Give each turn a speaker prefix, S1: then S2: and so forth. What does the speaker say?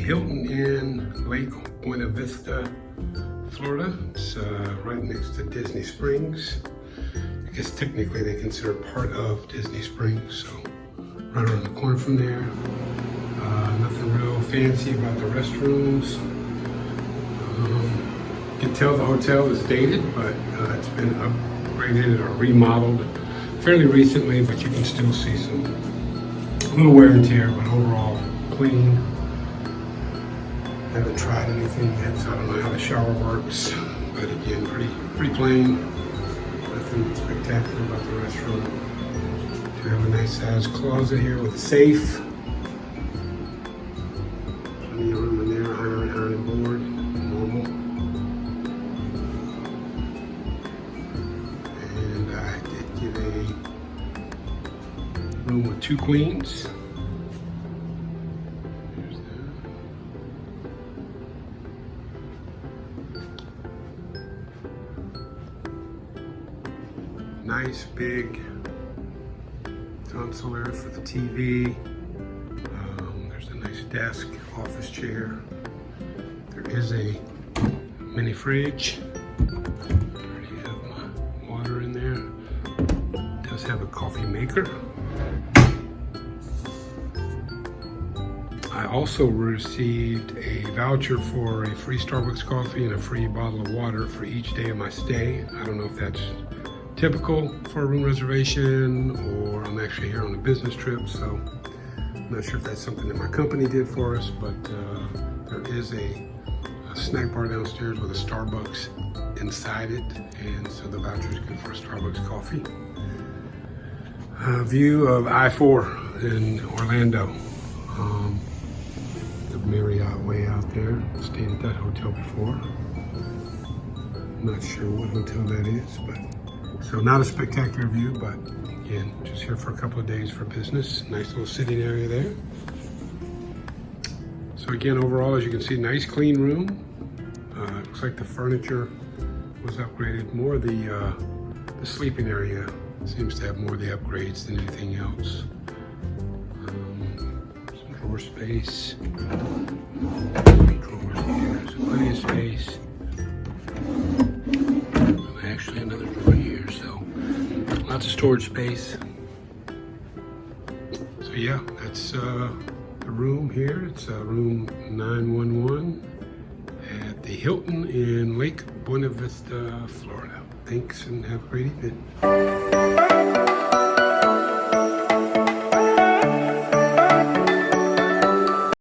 S1: Hilton in Lake Buena Vista, Florida. It's right next to Disney Springs. I guess technically they consider part of Disney Springs, so right around the corner from there. Nothing real fancy about the restrooms. You can tell the hotel is dated, but it's been upgraded or remodeled fairly recently, but you can still see some little wear and tear, but overall clean. Haven't tried anything yet, so I don't know how the shower works, but again, pretty plain. Nothing spectacular about the restroom. You have a nice sized closet here with a safe. Plenty of room in there, iron board, normal. And I did get a room with 2 queens. There's that. Nice big console area for the TV. There's a nice desk, office chair. There is a mini fridge. Already have my water in there. It does have a coffee maker. I also received a voucher for a free Starbucks coffee and a free bottle of water for each day of my stay. I don't know if that's typical for a room reservation or I'm actually here on a business trip, so I'm not sure if that's something that my company did for us, but there is a snack bar downstairs with a Starbucks inside it, and so the voucher is good for a Starbucks coffee. View of I-4 in Orlando. The Marriott way out there. Stayed at that hotel before. I'm not sure what hotel that is, but so not a spectacular view, but again, just here for a couple of days for business. Nice little sitting area there. So again, overall, as you can see, nice clean room. Looks like the furniture was upgraded. More of the sleeping area seems to have more of the upgrades than anything else. Some drawer space. Drawers here, so plenty of space. Actually, another drawer here, so lots of storage space. So yeah, that's the room here. It's room 911 at the Hilton in Lake Buena Vista, Florida. Thanks and have a great evening.